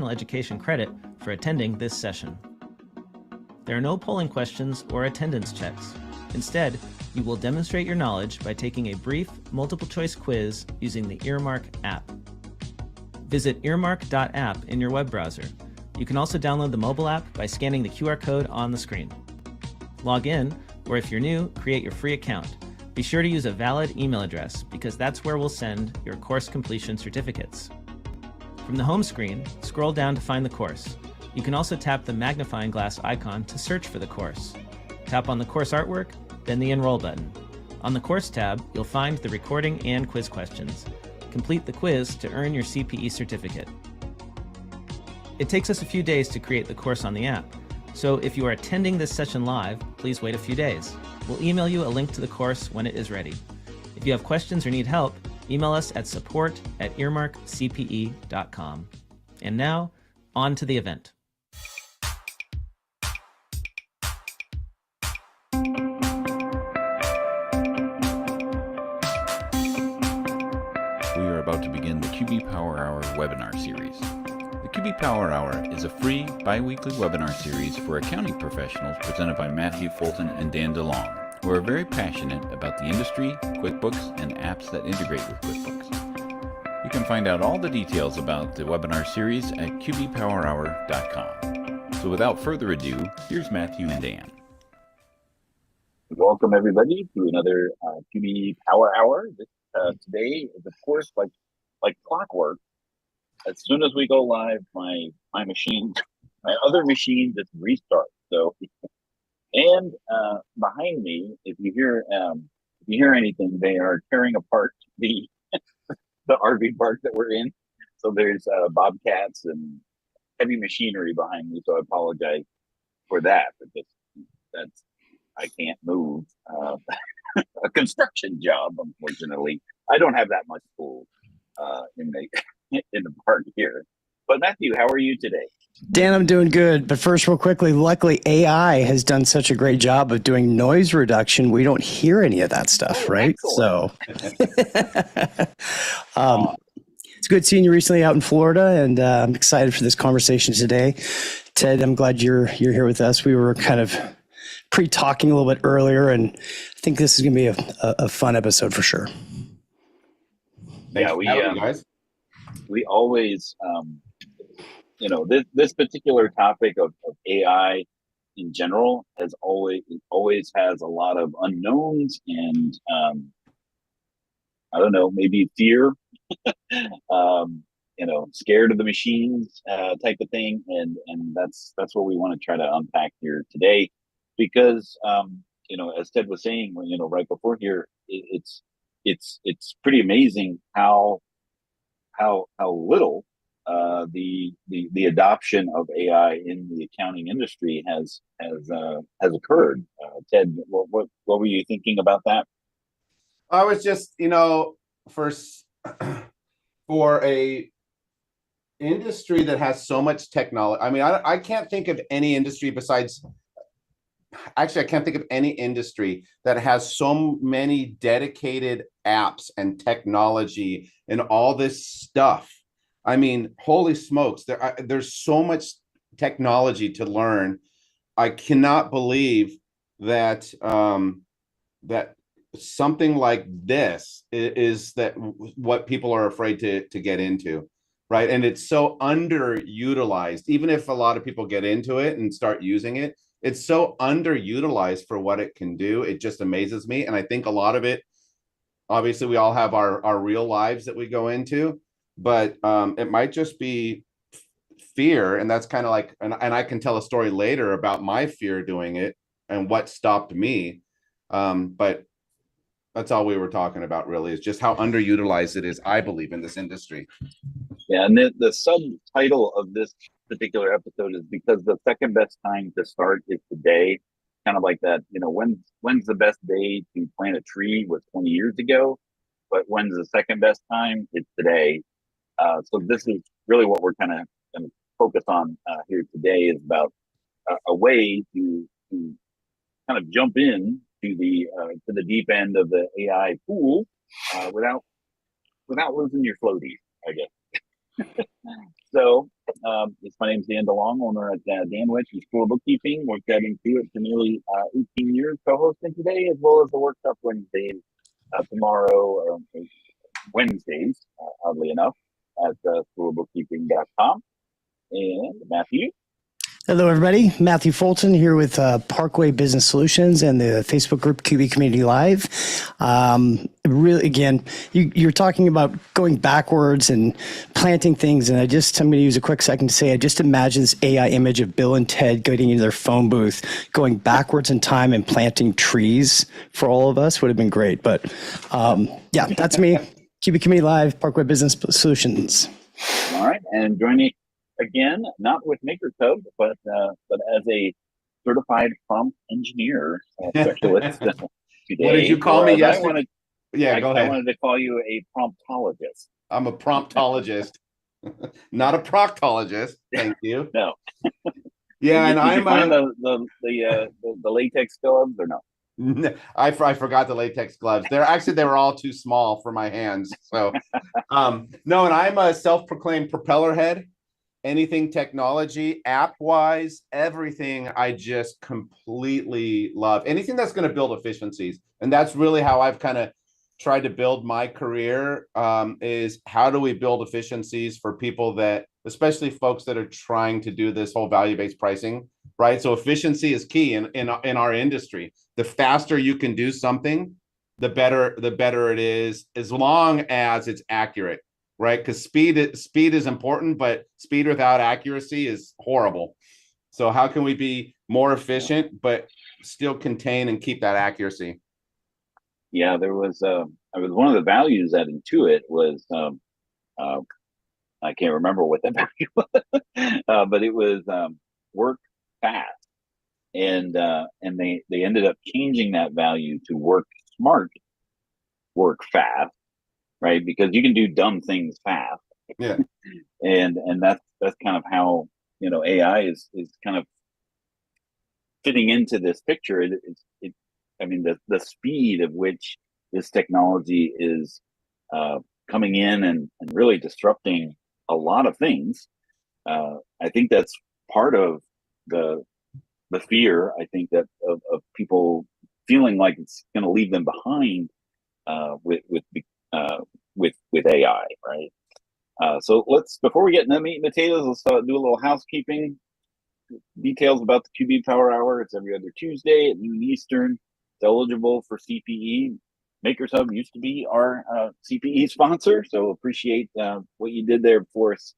education credit for attending this session. There are no polling questions or attendance checks. Instead, you will demonstrate your knowledge by taking a brief multiple-choice quiz using the Earmark app. Visit earmark.app in your web browser. You can also download the mobile app by scanning the QR code on the screen. Log in, or if you're new, create your free account. Be sure to use a valid email address because that's where we'll send your course completion certificates. From the home screen, scroll down to find the course. You can also tap the magnifying glass icon to search for the course. Tap on the course artwork, then the Enroll button. On the Course tab, you'll find the recording and quiz questions. Complete the quiz to earn your CPE certificate. It takes us a few days to create the course on the app, so if you are attending this session live, please wait a few days. We'll email you a link to the course when it is ready. If you have questions or need help, email us at support@earmarkcpe.com. And now, on to the event. We are about to begin the QB Power Hour webinar series. The QB Power Hour is a free bi-weekly webinar series for accounting professionals presented by Matthew Fulton and Dan DeLong, who are very passionate about the industry, QuickBooks, and apps that integrate with QuickBooks. You can find out all the details about the webinar series at qbpowerhour.com. So without further ado, here's Matthew and Dan. Welcome everybody to another QB Power Hour. Today is, of course, like clockwork. As soon as we go live, my machine, my other machine just restarts. So, and behind me, if you hear anything, they are tearing apart the RV park that we're in. So there's bobcats and heavy machinery behind me. So I apologize for that. But that's I can't move a construction job. Unfortunately, I don't have that much pool in the park here. But Matthew, how are you today? Dan, I'm doing good. But first, real quickly, luckily AI has done such a great job of doing noise reduction. We don't hear any of that stuff, right? Excellent. So it's good seeing you recently out in Florida, and I'm excited for this conversation today. Ted, I'm glad you're here with us. We were kind of pre-talking a little bit earlier, and I think this is going to be a fun episode for sure. Yeah, we always, this particular topic of AI in general always has a lot of unknowns and I don't know, maybe fear, scared of the machines type of thing, and that's what we want to try to unpack here today, because as Ted was saying, right before here, it's pretty amazing how little the adoption of AI in the accounting industry has occurred. Ted, what were you thinking about that? I was just, for a industry that has so much technology. I mean, I can't think of any industry besides. Actually, I can't think of any industry that has so many dedicated apps and technology and all this stuff. I mean, holy smokes, there's so much technology to learn. I cannot believe that that something like this is that what people are afraid to get into, right? And it's so underutilized. Even if a lot of people get into it and start using it, it's so underutilized for what it can do. It just amazes me. And I think a lot of it, obviously we all have our real lives that we go into, but it might just be fear. And that's kind of like, and I can tell a story later about my fear doing it and what stopped me. But that's all we were talking about really, is just how underutilized it is, I believe, in this industry. Yeah, and the subtitle of this particular episode is because the second best time to start is today. Kind of like that, when's the best day to plant a tree was 20 years ago, but when's the second best time? It's today. So this is really what we're kind of going to focus on here today, is about a way to kind of jump in to the deep end of the AI pool without losing your floaties, I guess. So, my name is Dan DeLong, owner at Danwich School of Bookkeeping. Worked at Intuit for nearly 18 years, co-hosting today, as well as the workshop Wednesdays tomorrow, Wednesdays, oddly enough, at schoolofbookkeeping.com. And Matthew. Hello, everybody. Matthew Fulton here with Parkway Business Solutions and the Facebook group QB Community Live. Really, again, you're talking about going backwards and planting things, and I'm going to use a quick second to say, I just imagine this AI image of Bill and Ted getting into their phone booth, going backwards in time and planting trees for all of us would have been great. But yeah, that's me. QB Community Live, Parkway Business Solutions. All right, and joining again, not with MakerTub, but as a certified prompt engineer specialist today. What did you call me yesterday? Go ahead. I wanted to call you a promptologist. I'm a promptologist, not a proctologist. Thank you. No. Yeah, did and you find the latex gloves or no? I forgot the latex gloves. They were all too small for my hands. So, no, and I'm a self-proclaimed propeller head. Anything technology, app-wise, everything I just completely love. Anything that's going to build efficiencies. And that's really how I've kind of tried to build my career, is how do we build efficiencies for people that, especially folks that are trying to do this whole value-based pricing, right? So efficiency is key in our industry. The faster you can do something, the better it is, as long as it's accurate. Right, because speed is important, but speed without accuracy is horrible. So how can we be more efficient but still contain and keep that accuracy? Yeah, there was one of the values at Intuit was I can't remember what that value was, but it was work fast, and they ended up changing that value to work smart, work fast. Right, because you can do dumb things fast. Yeah, and that's kind of how AI is kind of fitting into this picture. I mean, the speed of which this technology is coming in and really disrupting a lot of things. I think that's part of the fear. I think that of people feeling like it's going to leave them behind with AI, right? So before we get into the meat and potatoes, let's do a little housekeeping. Details about the QB Power Hour. It's every other Tuesday at noon Eastern. It's eligible for CPE. Makers Hub used to be our CPE sponsor, so appreciate what you did there for us,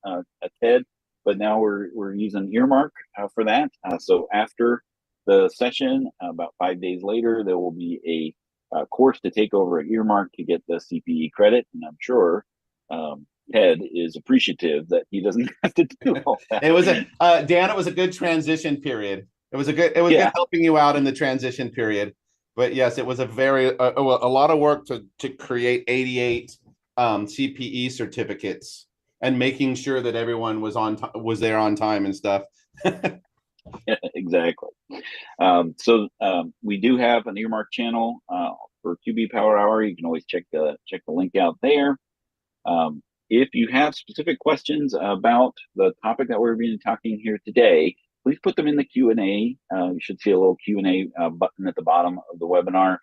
Ted. But now we're using Earmark for that. So after the session, about 5 days later, there will be a course to take over at Earmark to get the CPE credit, and I'm sure Ted is appreciative that he doesn't have to do all that. It was Dan. It was a good transition period. It was good helping you out in the transition period. But yes, it was a lot of work to create 88 CPE certificates and making sure that everyone was there on time and stuff. Yeah, exactly. So we do have an Earmark channel for QB Power Hour. You can always check the link out there. If you have specific questions about the topic that we're going to be talking here today, please put them in the Q&A. You should see a little Q&A button at the bottom of the webinar.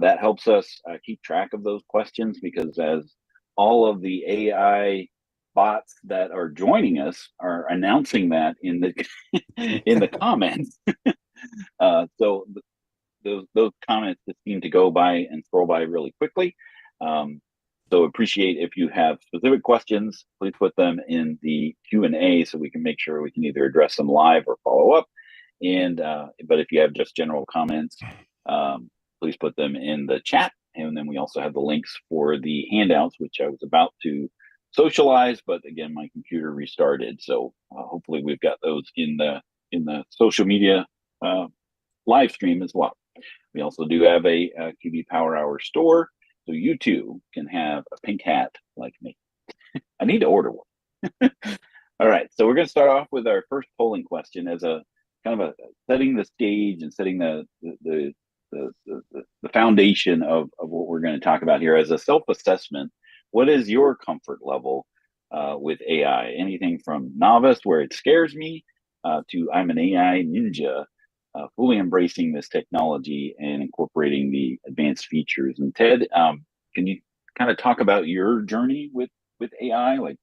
That helps us keep track of those questions, because as all of the AI bots that are joining us are announcing that in the in the comments. So those comments just seem to go by and scroll by really quickly. So appreciate if you have specific questions, please put them in the Q&A so we can make sure we can either address them live or follow up. And but if you have just general comments, please put them in the chat. And then we also have the links for the handouts, which I was about to socialize, but again, my computer restarted. So hopefully we've got those in the social media live stream as well. We also do have a QB Power Hour store, so you too can have a pink hat like me. I need to order one. All right, so we're going to start off with our first polling question as a kind of a setting the stage and setting the foundation of what we're going to talk about here as a self-assessment. What is your comfort level with AI. Anything from novice, where it scares me, to I'm an AI ninja, fully embracing this technology and incorporating the advanced features. And Ted, can you kind of talk about your journey with AI, like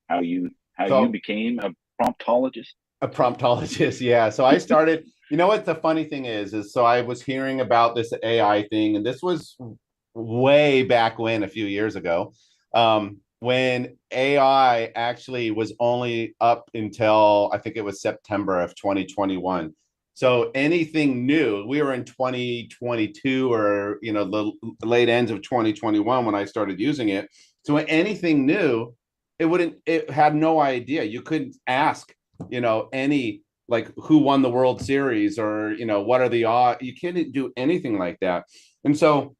how you So became a promptologist? a promptologist, yeah. So I started, you know what the funny thing is so I was hearing about this AI thing, and this was way back when, a few years ago, when AI actually was only up until I think it was September of 2021. So anything new, we were in 2022, or the late ends of 2021 when I started using it. So anything new, it had no idea. You couldn't ask, any, like, who won the World Series, or what are the odds. You couldn't do anything like that. And so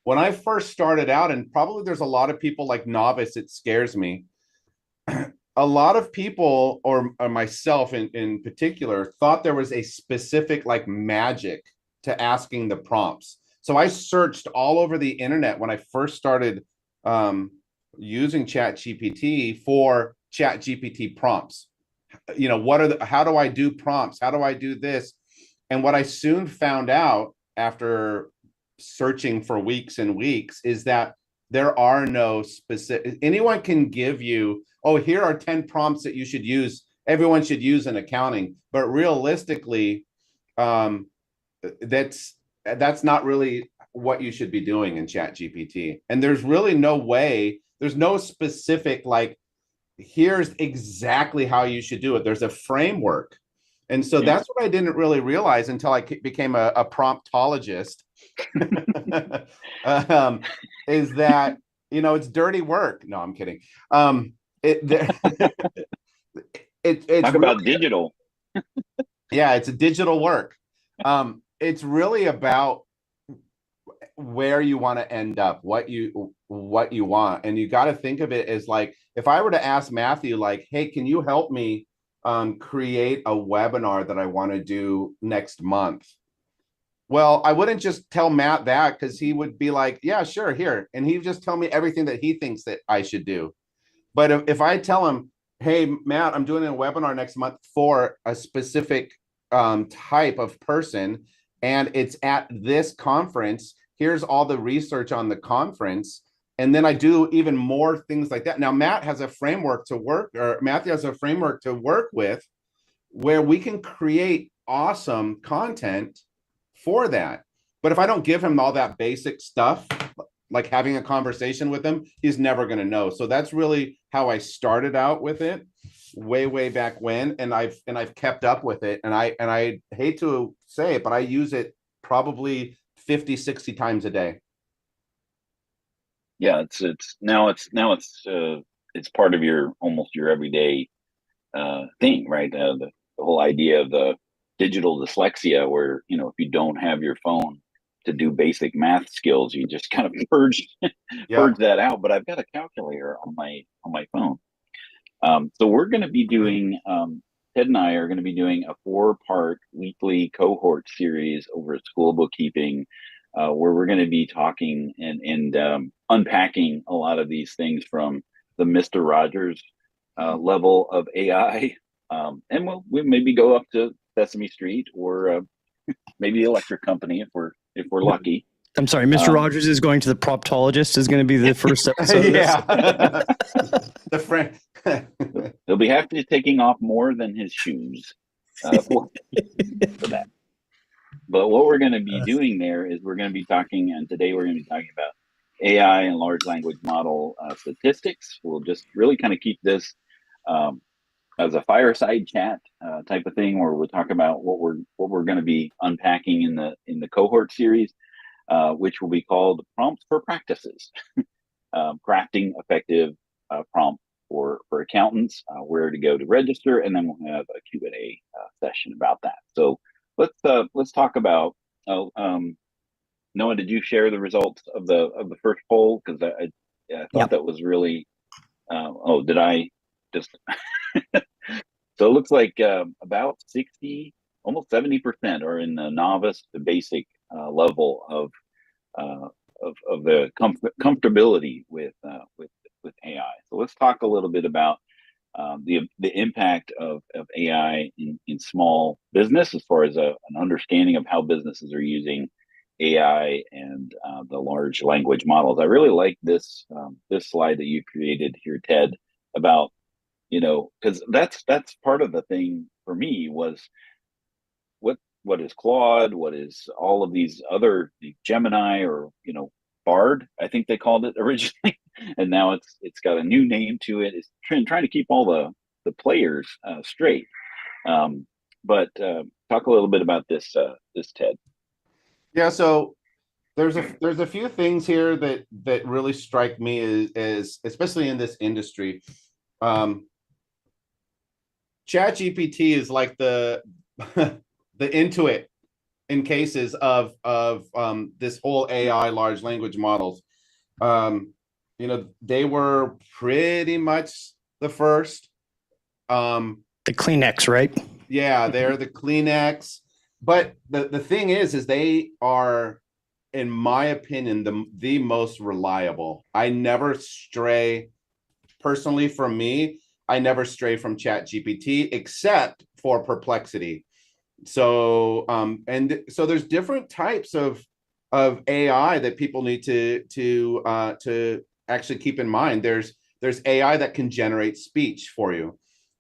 when I first started out, and probably there's a lot of people like novice, it scares me. A lot of people, or myself in particular, thought there was a specific like magic to asking the prompts. So I searched all over the internet when I first started using ChatGPT for ChatGPT prompts. How do I do prompts? How do I do this? And what I soon found out after searching for weeks and weeks is that there are no specific, anyone can give you, oh, here are 10 prompts that you should use, everyone should use in accounting. But realistically, that's not really what you should be doing in ChatGPT. And there's really no way, there's no specific, like, here's exactly how you should do it. There's a framework. And so that's what I didn't really realize until I became a promptologist. Is that, it's dirty work. No, I'm kidding. It's Talk about digital. Yeah, it's a digital work. It's really about where you want to end up, what you want. And you got to think of it as, like, if I were to ask Matthew, like, hey, can you help me create a webinar that I want to do next month? Well, I wouldn't just tell Matt that, because he would be like, yeah, sure, here. And he'd just tell me everything that he thinks that I should do. But if I tell him, hey, Matt, I'm doing a webinar next month for a specific type of person, and it's at this conference, here's all the research on the conference. And then I do even more things like that. Now, Matthew has a framework to work with, where we can create awesome content for that. But if I don't give him all that basic stuff, like having a conversation with him, he's never going to know. So that's really how I started out with it way back when. And I've kept up with it. And I hate to say it, but I use it probably 50, 60 times a day. Yeah, it's part of almost your everyday thing, right? The whole idea of the digital dyslexia, where if you don't have your phone to do basic math skills, you just kind of purge that out. But I've got a calculator on my phone. So we're going to be doing Ted and I are going to be doing a 4-part weekly cohort series over at School of Bookkeeping, where we're going to be talking and unpacking a lot of these things from the Mr. Rogers level of AI, and we'll maybe go up to Sesame Street, or maybe the electric company if we're lucky. I'm sorry, Mr. Rogers is going to the promptologist is going to be the first episode. Yeah. The friend. He'll be happy taking off more than his shoes for that. But what we're going to be doing there is we're going to be talking, and today we're going to be talking about AI and large language model statistics. We'll just really kind of keep this as a fireside chat type of thing, where we'll talk about what we're going to be unpacking in the cohort series, which will be called Prompts for Practices, crafting effective prompt for accountants, where to go to register, and then we'll have a Q&A session about that. So let's talk about. Noah, did you share the results of the first poll? Because I thought that was really. Did I just? So it looks like about 60, almost 70% are in the novice to basic level of the comfortability with AI. So let's talk a little bit about the impact of AI in small business, as far as an understanding of how businesses are using AI and the large language models. I really like this slide that you created here, Ted, about, because that's part of the thing for me was what is Claude, what is all of these other, Gemini, or Bard, I think they called it originally, and now it's got a new name to it. It's trying to keep all the players straight. But talk a little bit about this, Ted. Yeah, so there's a few things here that really strike me as especially in this industry. ChatGPT is like the the Intuit in cases of this whole AI large language models. They were pretty much the first. The Kleenex, right? Yeah, they're the Kleenex. But the thing is they are, in my opinion, the most reliable. I never stray, personally, from me, I never stray from ChatGPT except for perplexity. So so there's different types of AI that people need to actually keep in mind. There's AI that can generate speech for you.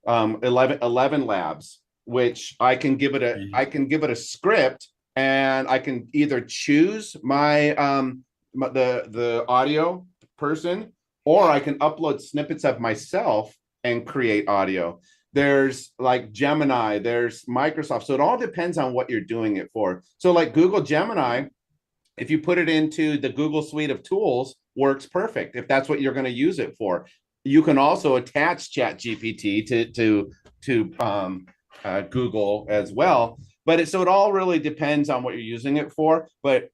11 Labs, which I can give it a script, and I can either choose my the audio person, or I can upload snippets of myself and create audio. There's like Gemini, there's Microsoft. So it all depends on what you're doing it for. So like Google Gemini, if you put it into the Google suite of tools, works perfect if that's what you're going to use it for. You can also attach ChatGPT to Google as well. But so it all really depends on what you're using it for. But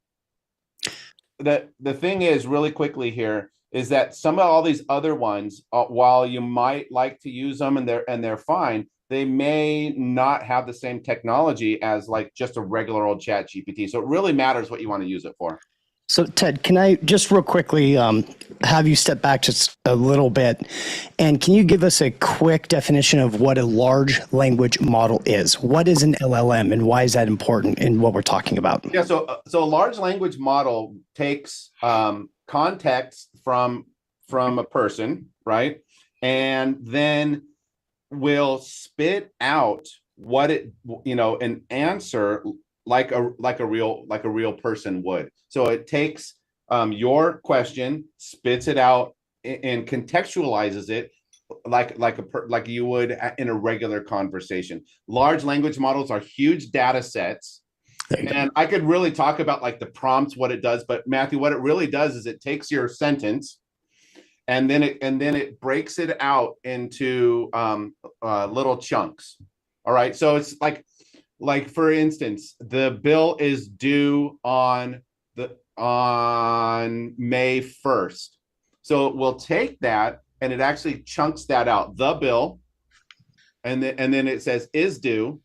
the thing is, really quickly here, is that some of all these other ones, while you might like to use them and they're fine, they may not have the same technology as like just a regular old ChatGPT. So it really matters what you want to use it for. So Ted, can I just real quickly have you step back just a little bit, and can you give us a quick definition of what a large language model is? What is an LLM, and why is that important in what we're talking about? Yeah, so a large language model takes context from a person, right, and then will spit out what an answer like a real person would. So it takes your question, spits it out, and contextualizes it like you would in a regular conversation. Large language models are huge data sets, and I could really talk about like the prompts, what it does. But Matthew, what it really does is it takes your sentence, and then it breaks it out into little chunks. All right, so it's like for instance, the bill is due on May 1st. So we'll take that and it actually chunks that out, the bill, and then it says is due,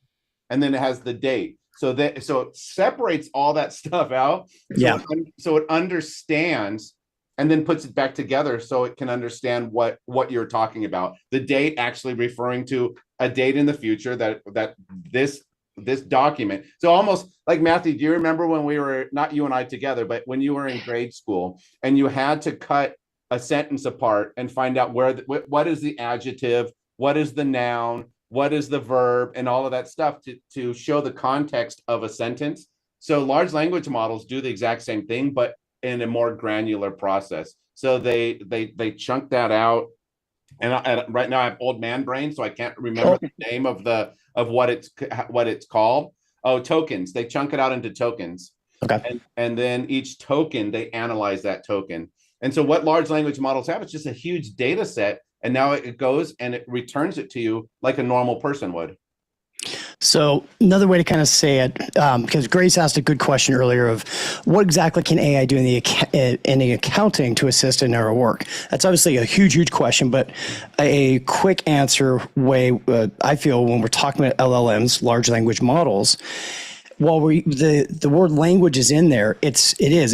and then it has the date. So it separates all that stuff out. Yeah. So it understands and then puts it back together so it can understand what you're talking about. The date actually referring to a date in the future that this document. So almost like, Matthew, do you remember when we were, not you and I together, but when you were in grade school and you had to cut a sentence apart and find out what is the adjective, what is the noun, what is the verb, and all of that stuff to show the context of a sentence. So large language models do the exact same thing, but in a more granular process. So they chunk that out. And right now I have old man brain, so I can't remember the name of what it's called. Oh, tokens. They chunk it out into tokens. Okay. And then each token, they analyze that token. And so what large language models have, it's just a huge data set. And now it goes and it returns it to you like a normal person would. So another way to kind of say it, because Grace asked a good question earlier of what exactly can AI do in the accounting to assist in our work? That's obviously a huge question, but a quick answer way, I feel, when we're talking about LLMs, large language models, while the word language is in there, it's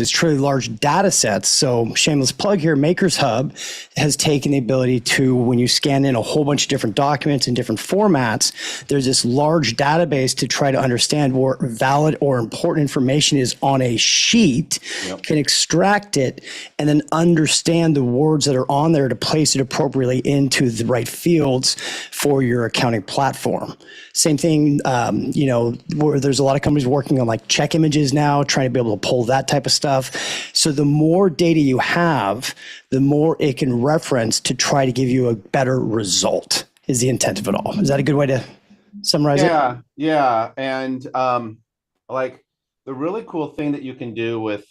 truly large data sets. So shameless plug here, Makers Hub has taken the ability to, when you scan in a whole bunch of different documents in different formats, there's this large database to try to understand where valid or important information is on a sheet, can extract it, and then understand the words that are on there to place it appropriately into the right fields for your accounting platform. Same thing, where there's a lot of companies working on like check images now, trying to be able to pull that type of stuff. So the more data you have, the more it can reference to try to give you a better result, is the intent of it all. Is that a good way to summarize it? Yeah. And like the really cool thing that you can do with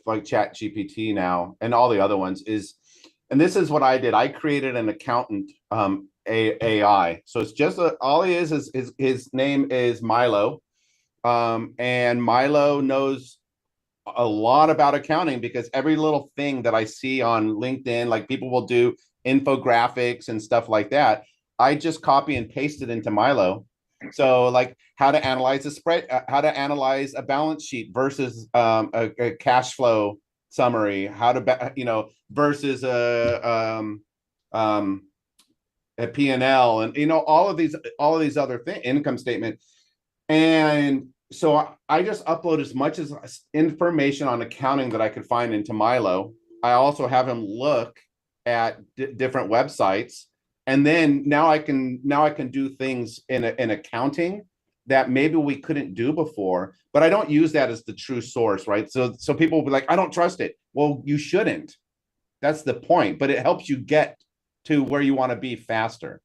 like Chat GPT now and all the other ones is, and this is what I did. I created an accountant AI. So it's just all he is his name is Milo. And Milo knows a lot about accounting because every little thing that I see on LinkedIn, like people will do infographics and stuff like that, I just copy and paste it into Milo. So like how to analyze how to analyze a balance sheet versus a cash flow summary, how to versus a P&L, and all of these other things, income statement. And so I just upload as much as information on accounting that I could find into Milo. I also have him look at different websites, and then now I can do things in accounting that maybe we couldn't do before. But I don't use that as the true source, right? So people will be like, I don't trust it. Well, you shouldn't. That's the point. But it helps you get to where you want to be faster.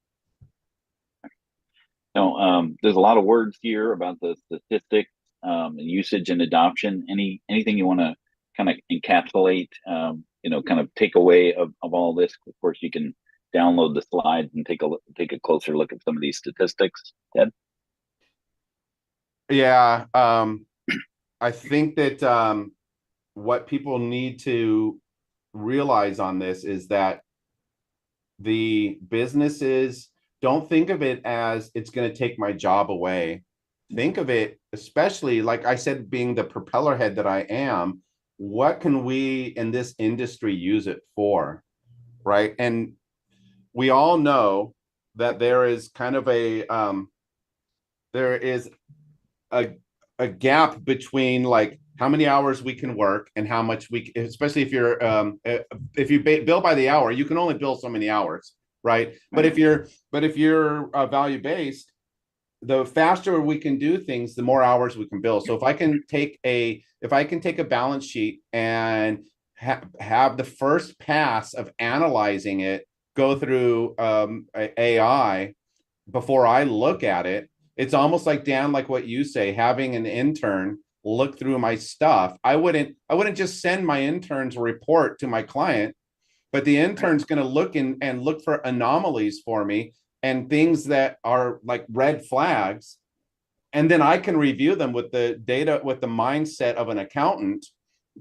There's a lot of words here about the statistics, and usage and adoption. Anything you want to kind of encapsulate, kind of take away of all this? Of course, you can download the slides and take a closer look at some of these statistics. Ted? Yeah, I think that what people need to realize on this is that the businesses don't think of it as it's going to take my job away. Think of it, especially like I said, being the propeller head that I am, what can we in this industry use it for, right? And we all know that there is kind of a gap between like how many hours we can work and how much especially if you bill by the hour, you can only bill so many hours, right? But if you're value based, the faster we can do things, the more hours we can bill. So if I can take a balance sheet and have the first pass of analyzing it go through AI before I look at it, it's almost like, Dan, like what you say, having an intern look through my stuff. I wouldn't just send my intern's report to my client, but the intern's going to look and look for anomalies for me and things that are like red flags. And then I can review them with the data, with the mindset of an accountant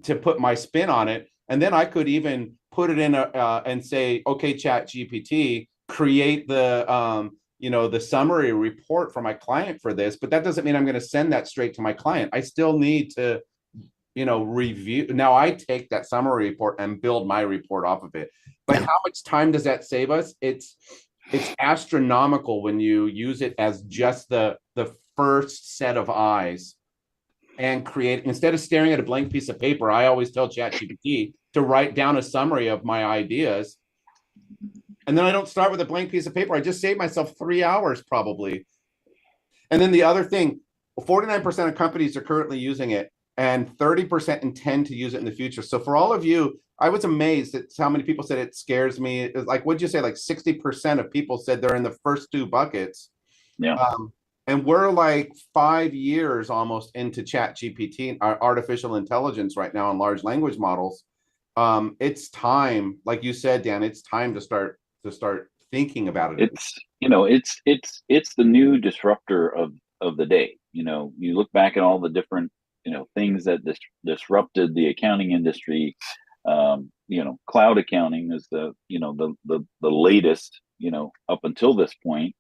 to put my spin on it. And then I could even put it in and say, okay, Chat GPT, create the summary report for my client for this. But that doesn't mean I'm going to send that straight to my client. I still need to, review. Now I take that summary report and build my report off of it. But how much time does that save us? It's astronomical when you use it as just the first set of eyes and create, instead of staring at a blank piece of paper, I always tell ChatGPT to write down a summary of my ideas. And then I don't start with a blank piece of paper. I just save myself 3 hours probably. And then the other thing, 49% of companies are currently using it and 30% intend to use it in the future. So for all of you, I was amazed at how many people said it scares me. It was like, what'd you say? Like 60% of people said they're in the first two buckets. Yeah. And we're like 5 years almost into Chat GPT, artificial intelligence right now, and large language models. It's time, like you said, Dan, it's time to start thinking about it. It's the new disruptor of the day. You look back at all the different things that disrupted the accounting industry. Cloud accounting is the latest, up until this point.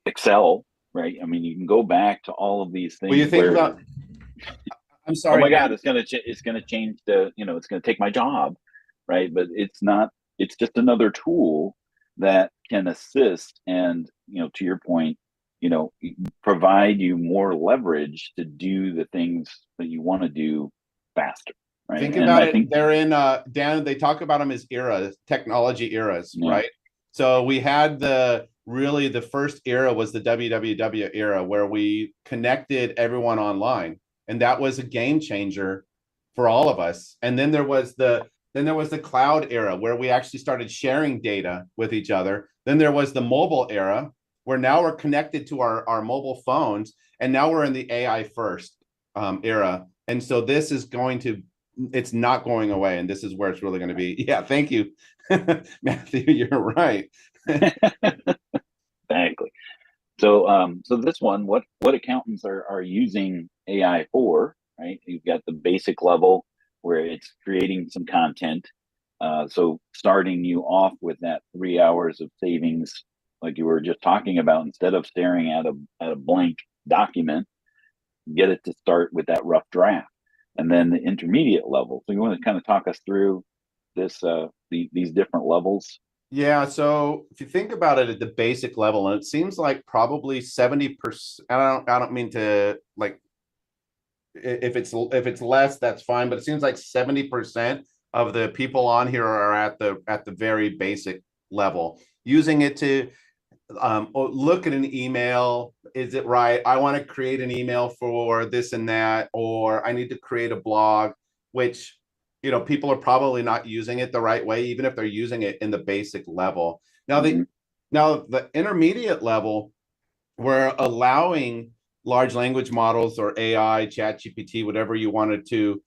Excel, right? I mean, you can go back to all of these things Well, you think where, about, I'm oh sorry, my Matt. God, it's gonna change the, it's gonna take my job, right? But it's not. It's just another tool that can assist, and to your point, you know, provide you more leverage to do the things that you want to do faster, right? Think And about I it. think, They're in Dan, they talk about them as eras, technology eras, yeah, right? So we had the first era was the www era where we connected everyone online. And that was a game changer for all of us. And then there was the cloud era where we actually started sharing data with each other. Then there was the mobile era where now we're connected to our mobile phones. And now we're in the AI first era. And so this is it's not going away, and this is where it's really going to be. Yeah, thank you. Matthew, you're right. exactly. So this one, what accountants are using AI for, right? You've got the basic level where it's creating some content. So starting you off with that 3 hours of savings, like you were just talking about, instead of staring at a blank document, get it to start with that rough draft, and then the intermediate level. So you want to kind of talk us through these different levels? Yeah, so if you think about it at the basic level, and it seems like probably 70%, I don't mean to, like, if it's less, that's fine, but it seems like 70% of the people on here are at the very basic level, using it to look at an email. Is it right? I want to create an email for this and that, or I need to create a blog, which, people are probably not using it the right way, even if they're using it in the basic level. Now, Mhm. the intermediate level, we're allowing large language models or AI, chat GPT, whatever you want to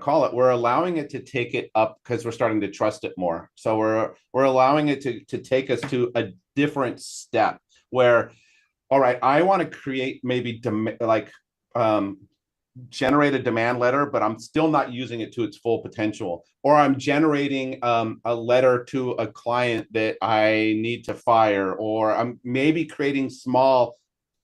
call it, we're allowing it to take it up because we're starting to trust it more. So we're allowing it to take us to a different step where, all right, I want to create maybe generate a demand letter, but I'm still not using it to its full potential. Or I'm generating a letter to a client that I need to fire, or I'm maybe creating small,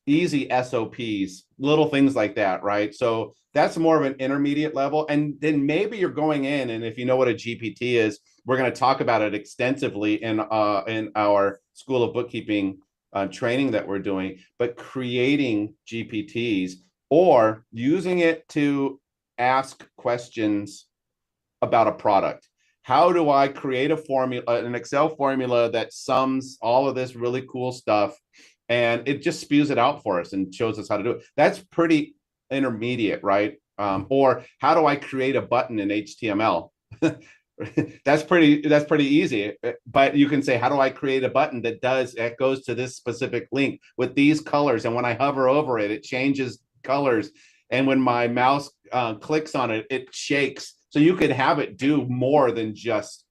easy SOPs, little things like that, right? So that's more of an intermediate level. And then maybe you're going in, and if you know what a GPT is, we're going to talk about it extensively in our School of Bookkeeping training that we're doing, but creating GPTs or using it to ask questions about a product. How do I create a formula, an Excel formula that sums all of this really cool stuff, and it just spews it out for us and shows us how to do it? That's pretty intermediate, right? Or how do I create a button in HTML? That's pretty easy. But you can say, how do I create a button that goes to this specific link with these colors, and when I hover over it, it changes colors, and when my mouse clicks on it, it shakes. So you could have it do more than just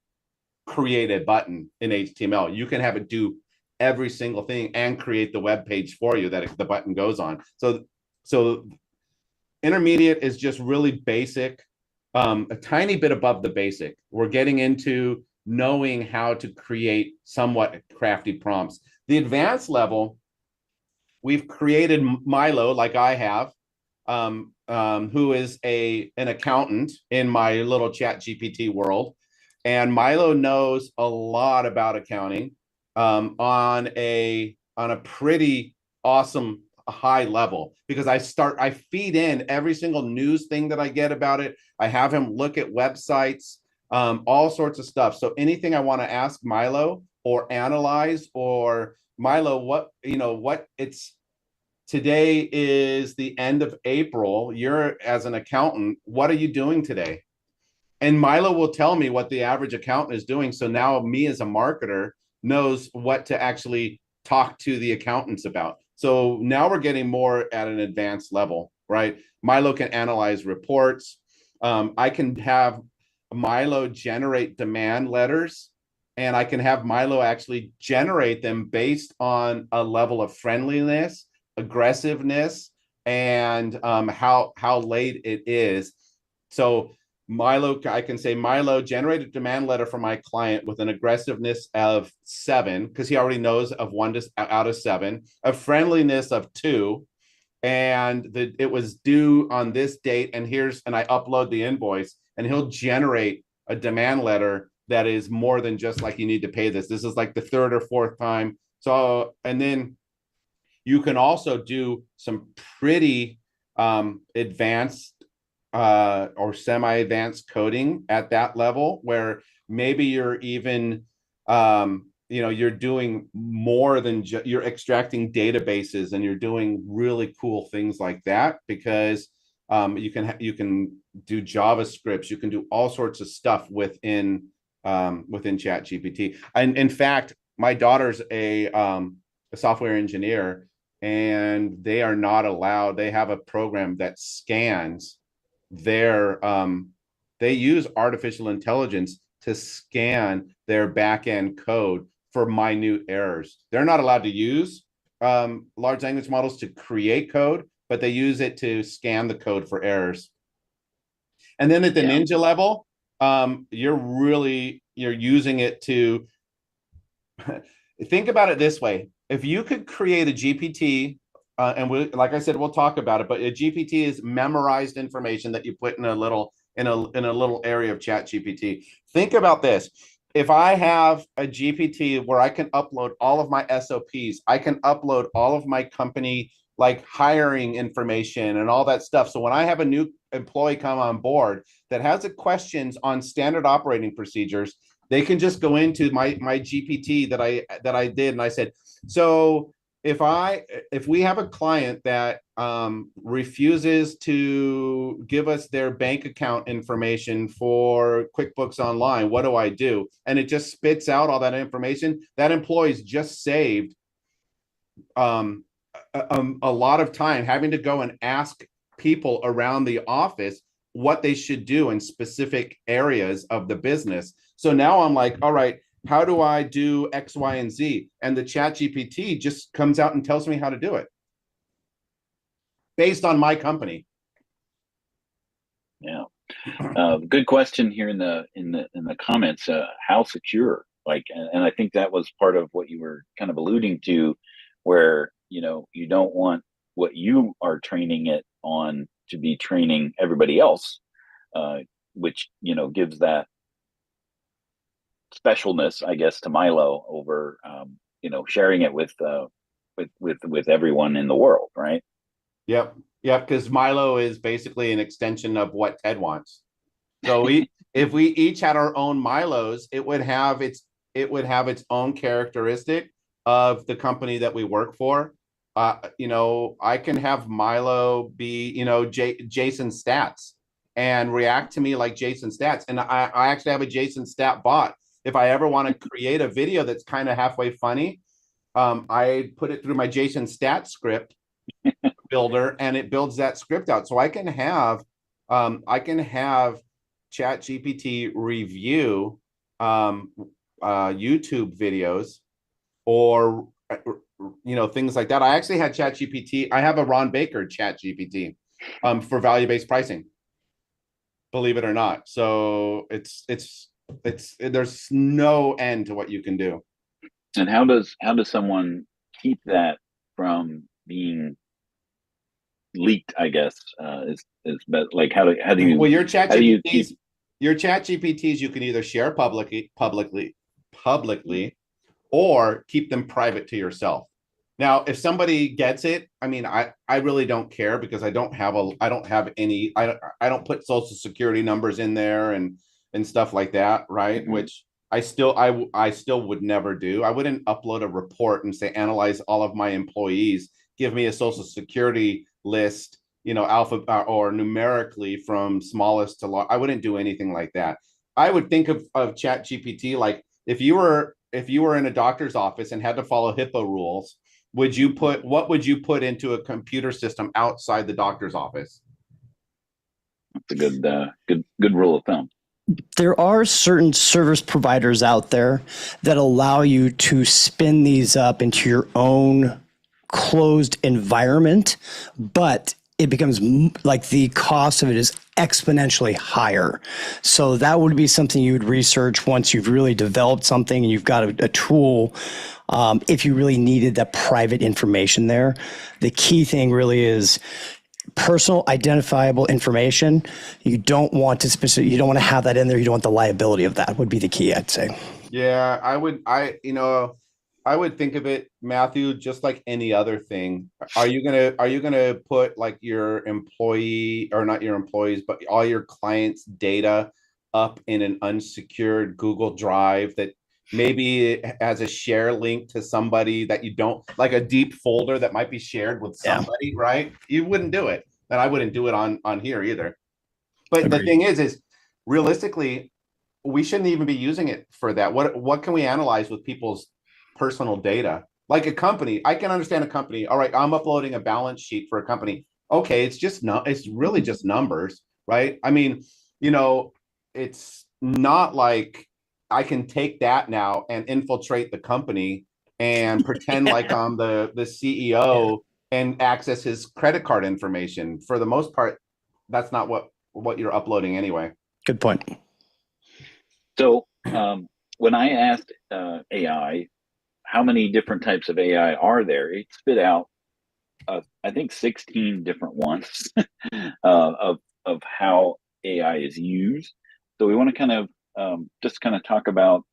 create a button in HTML. You can have it do every single thing and create the web page for you that the button goes on. So intermediate is just really basic, a tiny bit above the basic. We're getting into knowing how to create somewhat crafty prompts. The advanced level, we've created Milo, like I have, who is an accountant in my little chat GPT world. And Milo knows a lot about accounting on a pretty awesome high level, because I feed in every single news thing that I get about it. I have him look at websites, all sorts of stuff. So anything I want to ask Milo or analyze, or Milo, today is the end of April. You're, as an accountant, what are you doing today? And Milo will tell me what the average accountant is doing. So now me as a marketer knows what to actually talk to the accountants about. So now we're getting more at an advanced level, right? Milo can analyze reports. I can have Milo generate demand letters, and I can have Milo actually generate them based on a level of friendliness, aggressiveness, and how late it is. So Milo, I can say, Milo, generate a demand letter for my client with an aggressiveness of 7, because he already knows of 1 out of 7, a friendliness of 2, and it was due on this date, and I upload the invoice, and he'll generate a demand letter that is more than just like, you need to pay this. This is like the 3rd or 4th time. So, and then you can also do some pretty advanced or semi-advanced coding at that level, where maybe you're even you're doing more than you're extracting databases, and you're doing really cool things like that, because you can do JavaScripts, you can do all sorts of stuff within ChatGPT. And in fact, my daughter's a software engineer, and they are not allowed. They have a program that scans their they use artificial intelligence to scan their back-end code for minute errors. They're not allowed to use large language models to create code, but they use it to scan the code for errors. And then at the Ninja level, you're using it to think about it this way. If you could create a GPT, and like I said, we'll talk about it, but a GPT is memorized information that you put in a little area of ChatGPT. Think about this. If I have a GPT where I can upload all of my SOPs, I can upload all of my company like hiring information and all that stuff. So when I have a new employee come on board that has questions on standard operating procedures, they can just go into my GPT that I did, and I said, so if we have a client that refuses to give us their bank account information for QuickBooks Online, what do I do? And it just spits out all that information. That employee's just saved a lot of time having to go and ask people around the office what they should do in specific areas of the business. So now I'm like, all right, how do I do X, Y, and Z? And the ChatGPT just comes out and tells me how to do it based on my company. Yeah. Good question here in the comments. How secure? And I think that was part of what you were kind of alluding to, where you don't want what you are training it on to be training everybody else, which gives that specialness, I guess, to Milo over sharing it with everyone in the world, right? Yep, because Milo is basically an extension of what Ted wants. So if we each had our own Milos, it would have its own characteristic of the company that we work for. I can have Milo be Jason Stats and react to me like Jason Stats, and I actually have a Jason Stat bot. If I ever want to create a video that's kind of halfway funny, I put it through my Jason Stat script builder, and it builds that script out. So I can have ChatGPT review YouTube videos or things like that. I actually had ChatGPT. I have a Ron Baker ChatGPT for value-based pricing, believe it or not. So it's there's no end to what you can do. And how does someone keep that from being leaked, I guess, but like how do you, well, your ChatGPTs you can either share publicly or keep them private to yourself. Now, if somebody gets it, I mean, I really don't care, because I don't put social security numbers in there and stuff like that, right? Mm-hmm. Which I still would never do. I wouldn't upload a report and say, analyze all of my employees, give me a social security list, alpha or numerically from smallest to large. I wouldn't do anything like that. I would think of ChatGPT like if you were in a doctor's office and had to follow HIPAA rules, what would you put into a computer system outside the doctor's office? That's a good rule of thumb. There are certain service providers out there that allow you to spin these up into your own closed environment, but it becomes like the cost of it is exponentially higher. So that would be something you would research once you've really developed something and you've got a tool. If you really needed that private information there, the key thing really is personal identifiable information. You don't want to you don't want to have that in there. You don't want the liability of that would be the key, I'd say. Yeah, I would think of it, Matthew, just like any other thing. Are you gonna put like your employee, or not your employees, but all your clients' data up in an unsecured Google Drive that maybe it has a share link to somebody that you don't like, a deep folder that might be shared with somebody, right? You wouldn't do it. And I wouldn't do it on here either. But Agreed. the thing is realistically, we shouldn't even be using it for that. What can we analyze with people's personal data? Like a company, I can understand a company. All right, I'm uploading a balance sheet for a company. Okay, it's really just numbers, right? I mean, it's not like I can take that now and infiltrate the company and pretend like I'm the CEO and access his credit card information. For the most part, that's not what you're uploading anyway. Good point. So when I asked AI, how many different types of AI are there, it spit out, I think 16 different ones of how AI is used. So we want to kind of just kind of talk about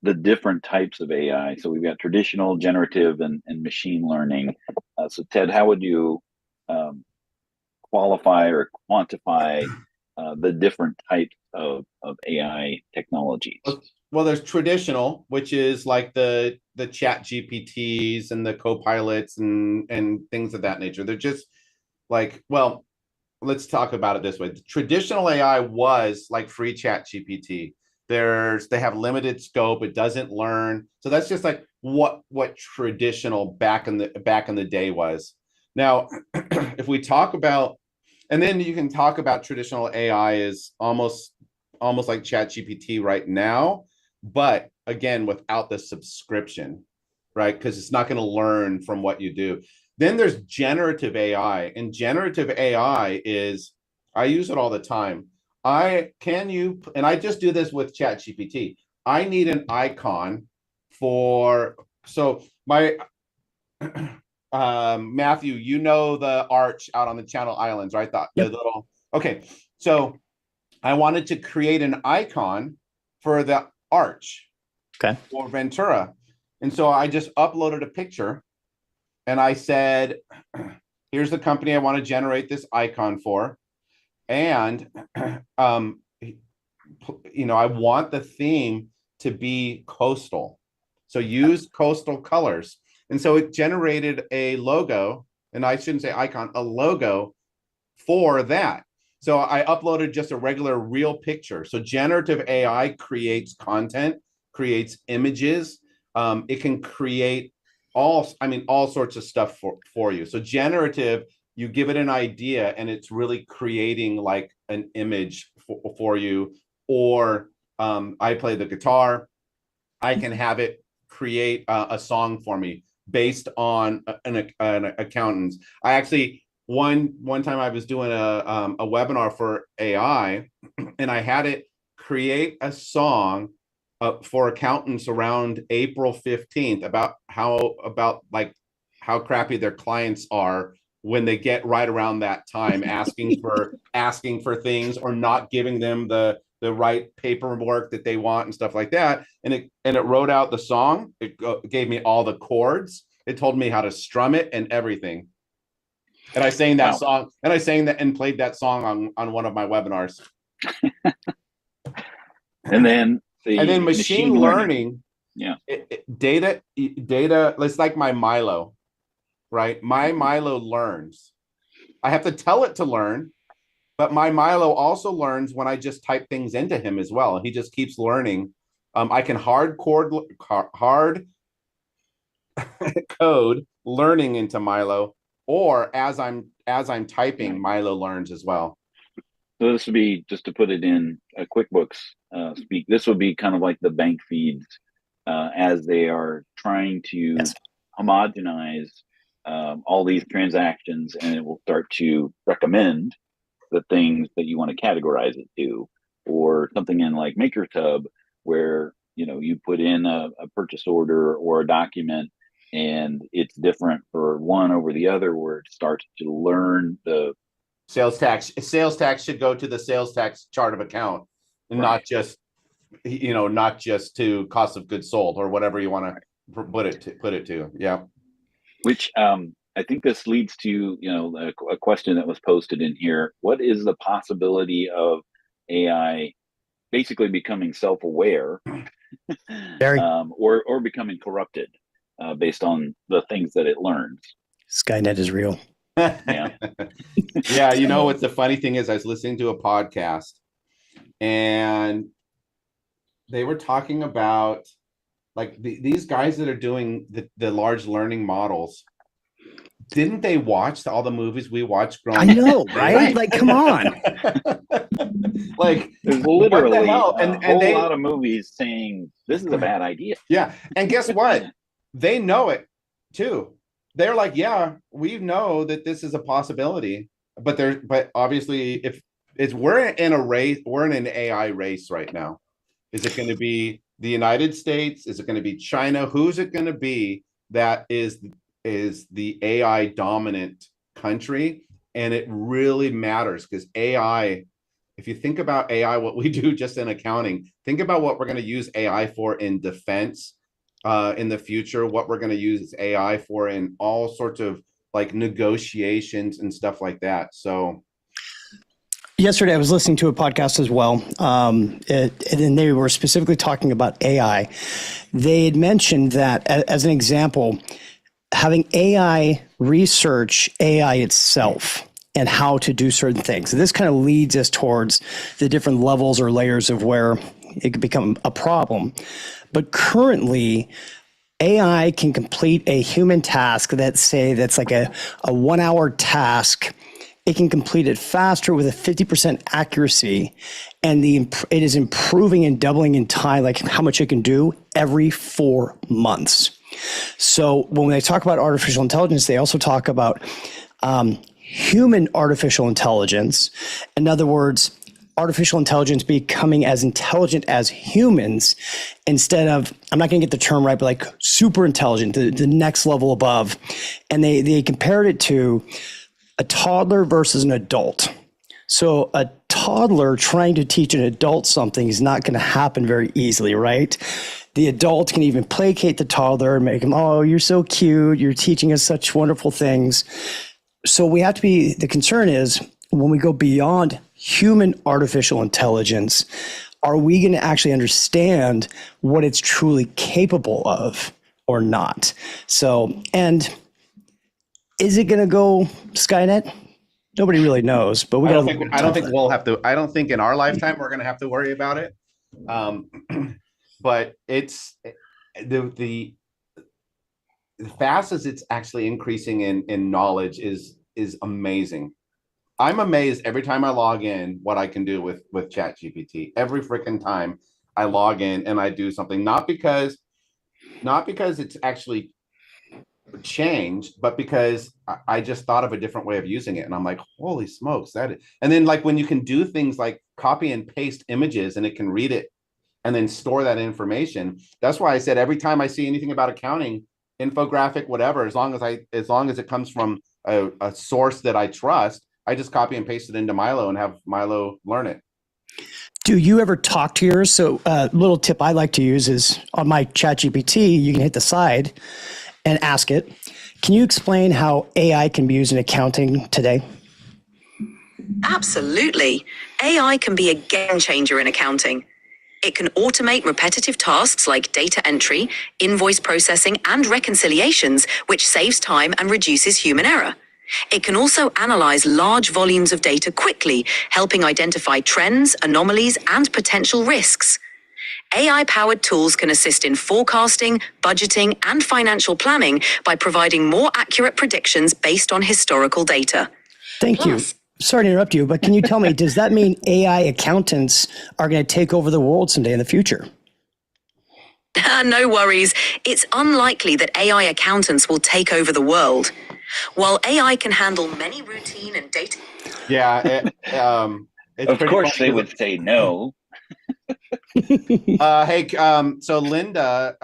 the different types of AI. So we've got traditional, generative, and machine learning. So Ted, how would you qualify or quantify the different types of AI technologies? Well, there's traditional, which is like the chat GPTs and the co-pilots and things of that nature. They're just like, well, let's talk about it this way. The traditional AI was like free chat GPT. They have limited scope. It doesn't learn. So that's just like what traditional back in the day was. Now, if we talk about, and then you can talk about traditional AI is almost like chat GPT right now, but again, without the subscription, right? Because it's not going to learn from what you do. Then there's generative AI, and generative AI is, I use it all the time. And I just do this with chat GPT. I need an icon so my, Matthew, the arch out on the Channel Islands, right? Okay. So I wanted to create an icon for the arch, okay, for Ventura. And so I just uploaded a picture and I said, here's the company I want to generate this icon for. And, I want the theme to be coastal. So use coastal colors. And so it generated a logo, and I shouldn't say icon, a logo for that. So I uploaded just a regular real picture. So generative AI creates content, creates images. It can create all sorts of stuff for you. So generative, you give it an idea and it's really creating like an image for you. Or I play the guitar. I can have it create a song for me based on an accountant's. I actually, one time I was doing a webinar for AI, and I had it create a song for accountants around April 15th about how crappy their clients are when they get right around that time, asking for things or not giving them the right paperwork that they want and stuff like that. And it wrote out the song. It gave me all the chords. It told me how to strum it and everything. And I sang that song, and I sang that and played that song on one of my webinars. And then machine learning, yeah, data. It's like my Milo, right? My Milo learns. I have to tell it to learn, but my Milo also learns when I just type things into him as well. He just keeps learning. I can hard code learning into Milo, or as I'm typing, Milo learns as well. So this would be, just to put it in QuickBooks speak, this would be kind of like the bank feeds as they are trying to homogenize all these transactions, and it will start to recommend the things that you want to categorize it to, or something in like MakerTub where you put in a purchase order or a document and it's different for one over the other, where it starts to learn the sales tax. Sales tax should go to the sales tax chart of account, and Right. not just to cost of goods sold or whatever you want to put it to. Yeah. Which I think this leads to a question that was posted in here. What is the possibility of AI basically becoming self-aware, Very. or becoming corrupted based on the things that it learns? Skynet is real. Yeah. Yeah. What the funny thing is, I was listening to a podcast and they were talking about like these guys that are doing the large learning models. Didn't they watch all the movies we watched growing up? I know, right? Like, come on. Like, there's literally what the hell? a whole lot of movies saying this is a bad idea. Yeah. And guess what? They know it too. They're like, yeah, we know that this is a possibility, but obviously we're in an AI race right now. Is it going to be the United States? Is it going to be China? Who's it going to be that is the AI dominant country? And it really matters because AI, if you think about AI, what we do just in accounting, think about what we're going to use AI for in defense in the future, what we're going to use AI for in all sorts of like negotiations and stuff like that. So yesterday, I was listening to a podcast as well, and they were specifically talking about AI. They had mentioned that, as an example, having AI research AI itself and how to do certain things. And this kind of leads us towards the different levels or layers of where it could become a problem. But currently, AI can complete a human task that's like a 1 hour task. It can complete it faster with a 50% accuracy, and it is improving and doubling in time, like how much it can do every 4 months. So when they talk about artificial intelligence, they also talk about human artificial intelligence. In other words, artificial intelligence becoming as intelligent as humans instead of, I'm not going to get the term right, but like super intelligent, the next level above. And they compared it to a toddler versus an adult. So a toddler trying to teach an adult something is not going to happen very easily, right? The adult can even placate the toddler and make him, oh, you're so cute. You're teaching us such wonderful things. So the concern is when we go beyond human artificial intelligence, are we going to actually understand what it's truly capable of or not? So, and is it going to go Skynet? Nobody really knows, but I don't think in our lifetime we're going to have to worry about it. But it's the fast as it's actually increasing in knowledge is amazing. I'm amazed every time I log in what I can do with ChatGPT. Every freaking time I log in and I do something, not because it's actually changed, but because I just thought of a different way of using it, and I'm like, holy smokes, and then like when you can do things like copy and paste images and it can read it and then store that information. That's why I said every time I see anything about accounting, infographic, whatever, as long as it comes from a source that I trust, I just copy and paste it into Milo and have Milo learn it. Do you ever talk to yours? So a little tip I like to use is on my ChatGPT, you can hit the side and ask it, can you explain how AI can be used in accounting today? Absolutely. AI can be a game changer in accounting. It can automate repetitive tasks like data entry, invoice processing, and reconciliations, which saves time and reduces human error. It can also analyze large volumes of data quickly, helping identify trends, anomalies, and potential risks. AI-powered tools can assist in forecasting, budgeting, and financial planning by providing more accurate predictions based on historical data. Thank you. Sorry to interrupt you, but can you tell me, does that mean AI accountants are going to take over the world someday in the future? No worries. It's unlikely that AI accountants will take over the world. While AI can handle many routine and data. Yeah. It's Of pretty course, funny they 'cause would say no. hey, so Linda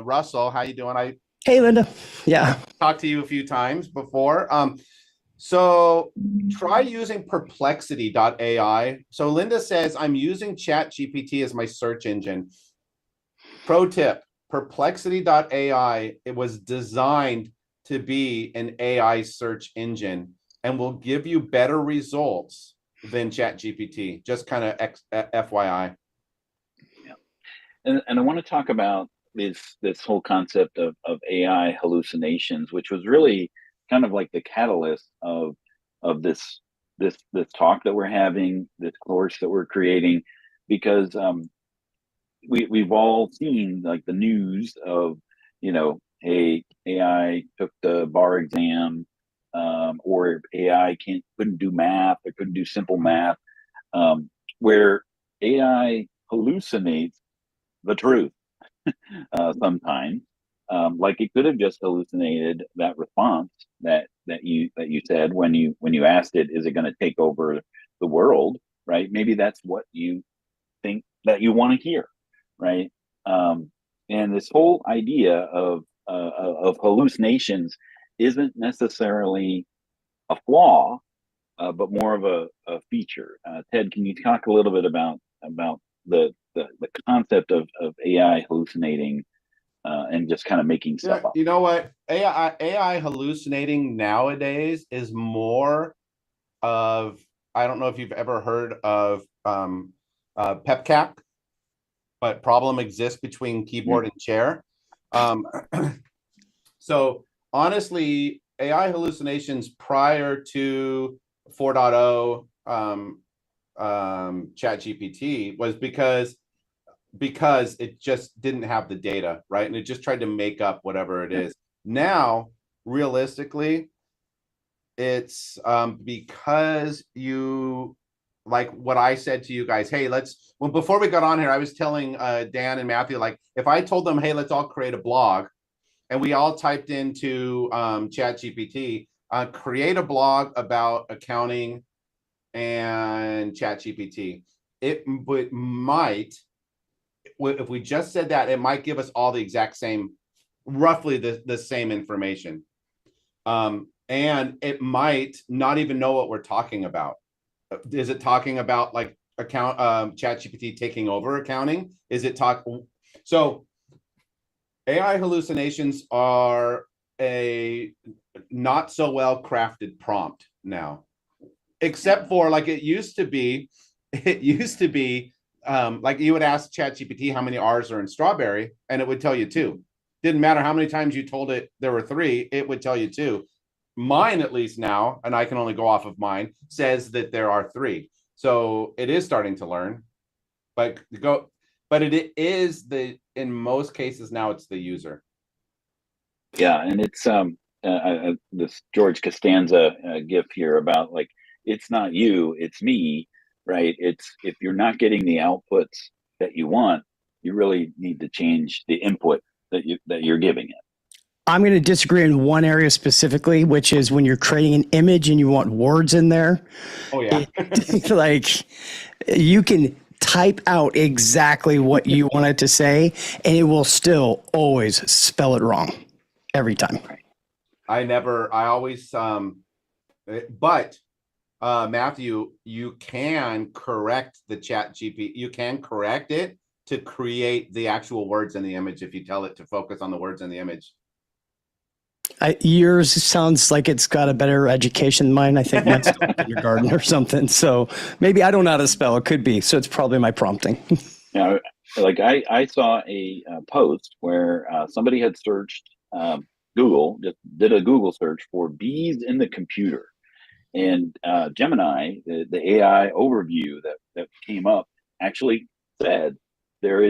Russell, how you doing? I Hey, Linda. Yeah. talked to you a few times before. So try using perplexity.ai. So Linda says, I'm using ChatGPT as my search engine. Pro tip, perplexity.ai, it was designed to be an AI search engine and will give you better results than ChatGPT. Just kind of FYI. And I want to talk about this whole concept of AI hallucinations, which was really kind of like the catalyst of this talk that we're having, this course that we're creating, because we've all seen like the news of, hey, AI took the bar exam, or AI couldn't do math or couldn't do simple math, where AI hallucinates the truth sometimes. Like it could have just hallucinated that response that you said when you asked it, is it going to take over the world, right? Maybe that's what you think that you want to hear, right? And this whole idea of hallucinations isn't necessarily a flaw, but more of a feature. Ted, can you talk a little bit about the concept of AI hallucinating and just kind of making stuff up? You know what? AI hallucinating nowadays is more of, I don't know if you've ever heard of PEPCAP, but problem exists between keyboard and chair. So honestly, AI hallucinations prior to 4.0 ChatGPT was because it just didn't have the data, right? And it just tried to make up whatever it is. Now, realistically, it's because you, like what I said to you guys, hey, well, before we got on here, I was telling Dan and Matthew, like, if I told them, hey, let's all create a blog, and we all typed into ChatGPT, create a blog about accounting and ChatGPT, it might, if we just said that, it might give us all the exact same, roughly the same information. And it might not even know what we're talking about. Is it talking about like ChatGPT taking over accounting? Is it so AI hallucinations are a not so well crafted prompt now, except for like it used to be like you would ask ChatGPT how many R's are in strawberry, and it would tell you 2. Didn't matter how many times you told it there were 3, it would tell you 2. Mine, at least now, and I can only go off of mine, says that there are 3. So it is starting to learn, but it is in most cases now it's the user. Yeah, and it's this George Costanza gif here about like, it's not you, it's me, right? It's, if you're not getting the outputs that you want, you really need to change the input that you're giving it. I'm going to disagree in one area specifically, which is when you're creating an image and you want words in there. Oh yeah. Like you can type out exactly what you want it to say and it will still always spell it wrong every time. I always, but Matthew, you can correct the ChatGPT. You can correct it to create the actual words in the image if you tell it to focus on the words in the image. Yours sounds like it's got a better education than mine. I think mine's still kindergarten or something. So maybe I don't know how to spell. It could be. So it's probably my prompting. Yeah, like I saw a post where somebody had searched Google, just did a Google search for bees in the computer, and Gemini, the AI overview that came up, actually said there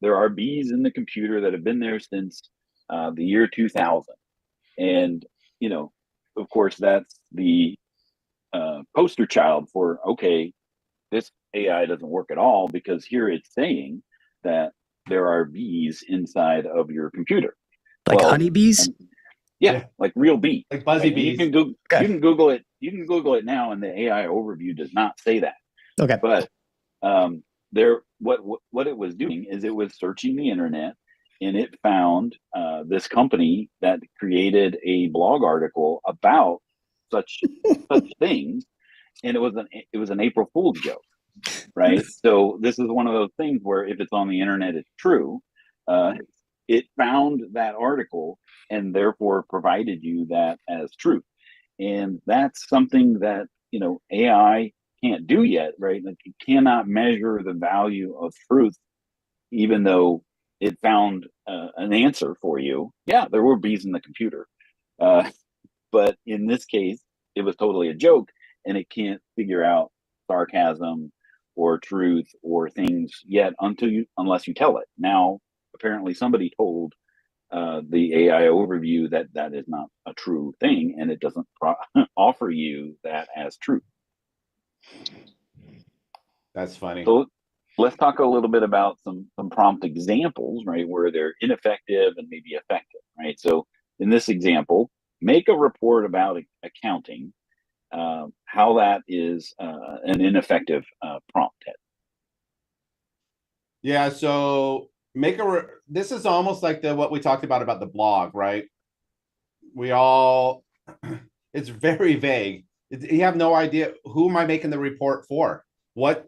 are bees in the computer that have been there since the year 2000. And, of course, that's the poster child for, okay, this AI doesn't work at all, because here it's saying that there are bees inside of your computer. Like honeybees? Yeah, like real bees. like buzzy right? bees. You can Google it. You can Google it now, and the AI overview does not say that. Okay. But what it was doing is it was searching the internet, and it found this company that created a blog article about such things, and it was an April Fool's joke, right? So this is one of those things where if it's on the internet, it's true. It found that article and therefore provided you that as truth, and that's something that AI can't do yet, right? Like it cannot measure the value of truth, even though it found an answer for you. Yeah, there were bees in the computer, but in this case, it was totally a joke, and it can't figure out sarcasm or truth or things yet unless you tell it. Now, apparently, somebody told the AI overview that is not a true thing, and it doesn't offer you that as truth. That's funny. So let's talk a little bit about some prompt examples, right, where they're ineffective and maybe effective, right? So in this example, make a report about accounting, how that is an ineffective prompt. Ted. Yeah, so this is almost like what we talked about the blog, right? It's very vague. You have no idea, who am I making the report for? What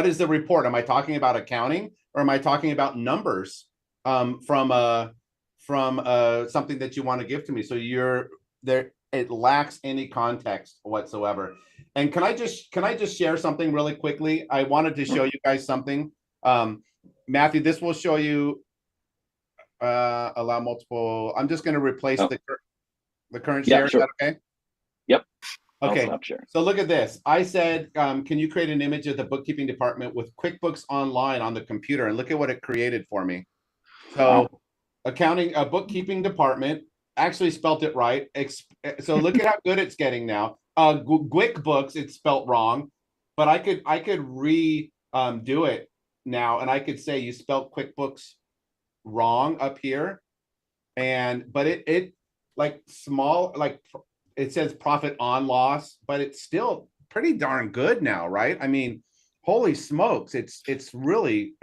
is the report? Am I talking about accounting, or am I talking about numbers from something that you want to give to me? So it lacks any context whatsoever. And can I just share something really quickly? I wanted to show you guys something. Matthew, this will show you allow multiple. I'm just going to replace the current share. Sure. Is that okay? Yep. Okay. So look at this. I said, can you create an image of the bookkeeping department with QuickBooks Online on the computer? And look at what it created for me. So a bookkeeping department, actually spelt it right. So look at how good it's getting now. QuickBooks, it's spelt wrong, but I could do it now, and I could say you spelled QuickBooks wrong up here, but it like small, like it says profit on loss, but it's still pretty darn good now, right? I mean, holy smokes, it's really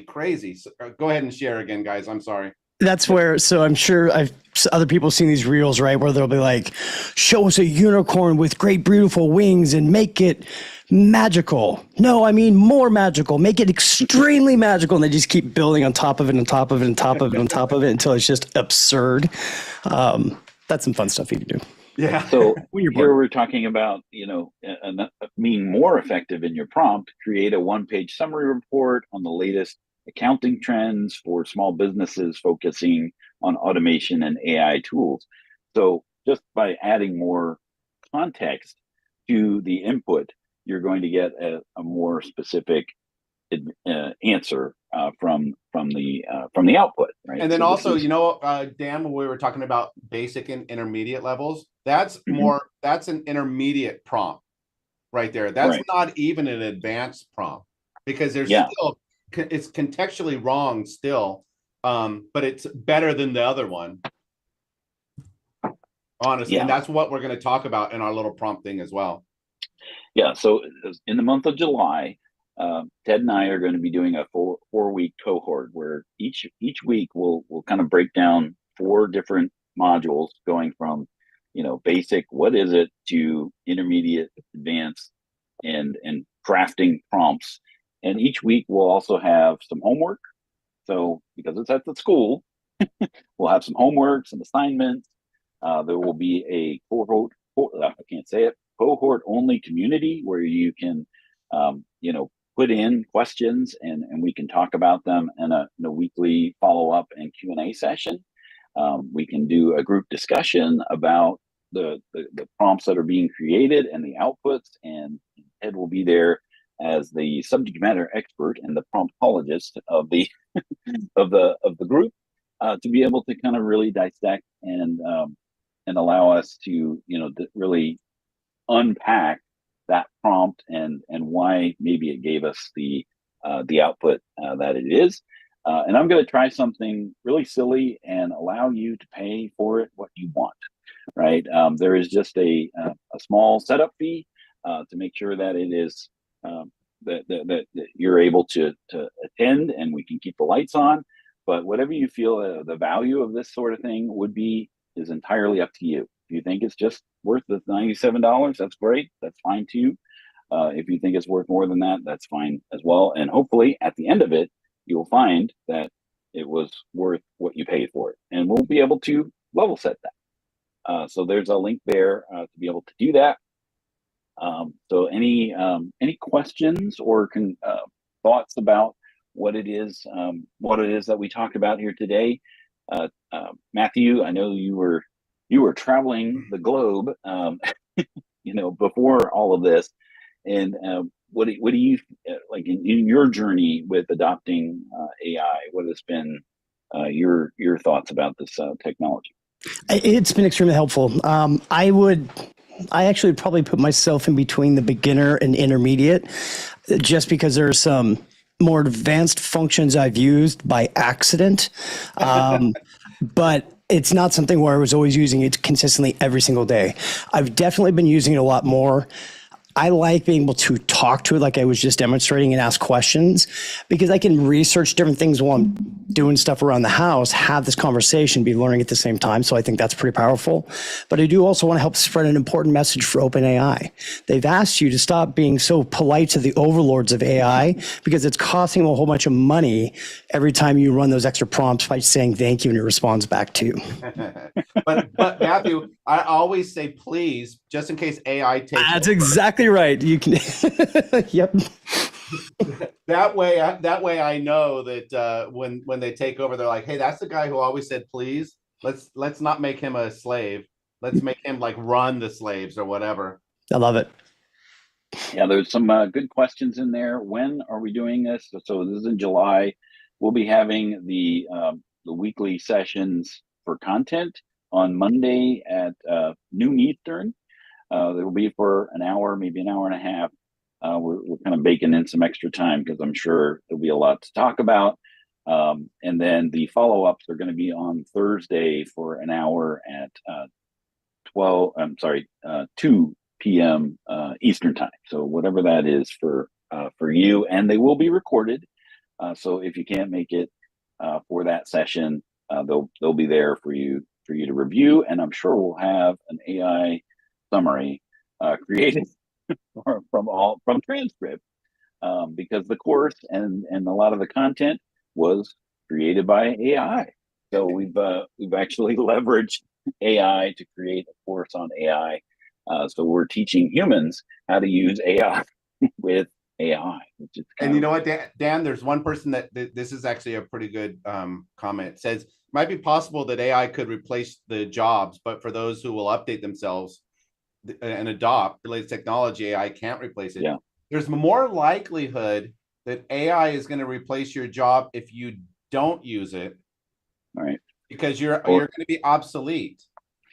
crazy. So, go ahead and share again, guys. I'm sorry. That's where, so I'm sure other people have seen these reels, right? Where they'll be like, show us a unicorn with great, beautiful wings and make it magical. No, I mean more magical. Make it extremely magical. And they just keep building on top of it, on top of it, on top of it, on top of it until it's just absurd. That's some fun stuff you can do. Yeah. So here we're talking about, being more effective in your prompt, create a one-page summary report on the latest accounting trends for small businesses focusing on automation and AI tools. So just by adding more context to the input, you're going to get a more specific answer from the output, right? And then so also, Dan, when we were talking about basic and intermediate levels, that's that's an intermediate prompt right there. That's not even an advanced prompt, because there's still, it's contextually wrong still, but it's better than the other one, honestly. And that's what we're going to talk about in our little prompt thing as well. Yeah, so in the month of July, Ted and I are going to be doing a four-week cohort where each week we'll kind of break down 4 different modules, going from basic, what is it, to intermediate, advanced, and crafting prompts. And each week we'll also have some homework. So because it's at the school, we'll have some homework, some assignments. There will be a cohort only community where you can put in questions and we can talk about them in a weekly follow-up and Q&A session. We can do a group discussion about the prompts that are being created and the outputs, and Ed will be there as the subject matter expert and the promptologist of the of the group, to be able to kind of really dissect and allow us to really unpack that prompt and why maybe it gave us the output that it is. And I'm going to try something really silly and allow you to pay for it what you want, right? There is just a small setup fee to make sure that it is that you're able to attend and we can keep the lights on. But whatever you feel the value of this sort of thing would be is entirely up to you. If you think it's just worth the $97, that's great. That's fine too. If you think it's worth more than that, that's fine as well. And hopefully at the end of it, you will find that it was worth what you paid for it. And we'll be able to level set that. So there's a link there to be able to do that. So any questions or thoughts about what it is that we talked about here today? Matthew, I know you were traveling the globe, before all of this, and what do you like in your journey with adopting AI? What has been your thoughts about this technology? It's been extremely helpful. I actually would probably put myself in between the beginner and intermediate, just because there's some more advanced functions I've used by accident. But it's not something where I was always using it consistently every single day. I've definitely been using it a lot more. I like being able to talk to it like I was just demonstrating and ask questions, because I can research different things while I'm doing stuff around the house, have this conversation, be learning at the same time. So I think that's pretty powerful. But I do also want to help spread an important message for OpenAI. They've asked you to stop being so polite to the overlords of AI, because it's costing them a whole bunch of money every time you run those extra prompts by saying thank you and it responds back to you. but Matthew, I always say please, just in case AI takes That's over. exactly right. You can. Yep. That way I know that when they take over, they're like, hey, that's the guy who always said please. Let's not make him a slave. Let's make him like run the slaves or whatever. I love it. Yeah, there's some good questions in there. When are we doing this? So this is in July. We'll be having the weekly sessions for content on Monday at noon Eastern. They will be for an hour, maybe an hour and a half. We're kind of baking in some extra time because I'm sure there'll be a lot to talk about. And then the follow-ups are going to be on Thursday for an hour at 2 p.m. Eastern time. So whatever that is for you, and they will be recorded. So if you can't make it for that session, they'll be there for you to review. And I'm sure we'll have an AI summary created from transcript, because the course and a lot of the content was created by AI. So we've actually leveraged AI to create a course on AI. So we're teaching humans how to use AI with AI, which is and you know what, Dan, there's one person that this is actually a pretty good comment. It says, might be possible that AI could replace the jobs, but for those who will update themselves and adopt the latest technology, AI can't replace it. Yeah. There's more likelihood that AI is going to replace your job if you don't use it. All right. Because you're going to be obsolete.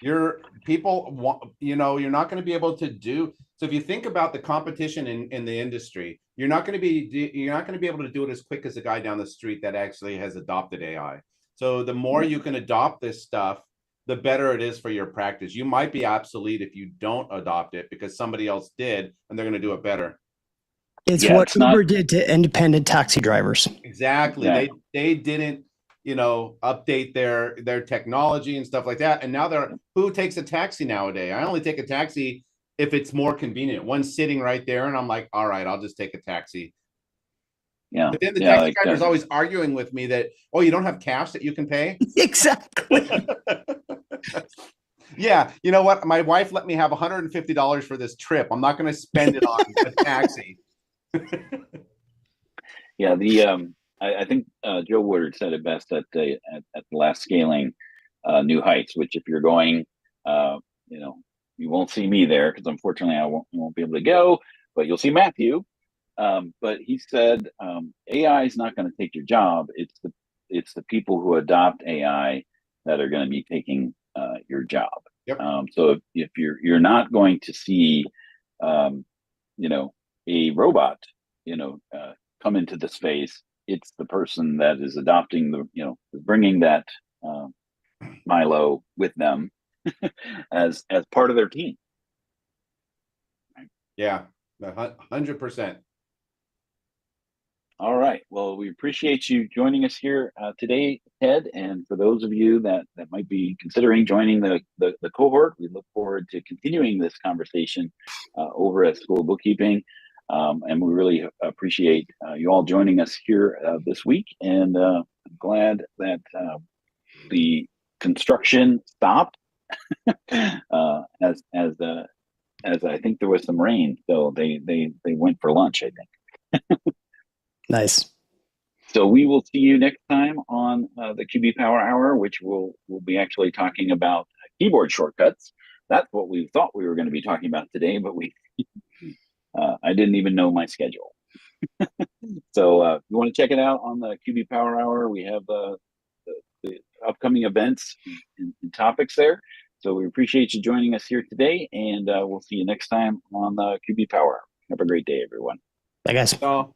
You're not going to be able to do. So if you think about the competition in the industry, you're not going to be able to do it as quick as the guy down the street that actually has adopted AI. So the more you can adopt this stuff, the better it is for your practice. You might be obsolete if you don't adopt it because somebody else did and they're going to do it better. It's what Uber did to independent taxi drivers. Exactly. Yeah. They didn't, update their technology and stuff like that. And now who takes a taxi nowadays? I only take a taxi if it's more convenient. One's sitting right there and I'm like, all right, I'll just take a taxi. Yeah. But then the taxi driver is always arguing with me that, oh, you don't have cash that you can pay? Exactly. Yeah. You know what? My wife let me have $150 for this trip. I'm not going to spend it on a taxi. Yeah. I think Joe Woodard said it best at the last Scaling New Heights, which if you're going, you won't see me there because unfortunately I won't be able to go, but you'll see Matthew. But he said AI is not going to take your job. It's the people who adopt AI that are going to be taking your job. Yep. So if you're not going to see, a robot, come into the space, it's the person that is adopting bringing that Milo with them as part of their team. Yeah, 100%. All right. Well, we appreciate you joining us here today, Ted. And for those of you that might be considering joining the cohort, we look forward to continuing this conversation over at School of Bookkeeping. And we really appreciate you all joining us here this week. And I'm glad that the construction stopped as I think there was some rain, so they went for lunch, I think. Nice. So we will see you next time on the QB Power Hour, which we'll be actually talking about keyboard shortcuts. That's what we thought we were going to be talking about today, but I didn't even know my schedule. So if you want to check it out on the QB Power Hour, we have the upcoming events and topics there. So we appreciate you joining us here today, and we'll see you next time on the QB Power Hour. Have a great day, everyone. Bye, guys. So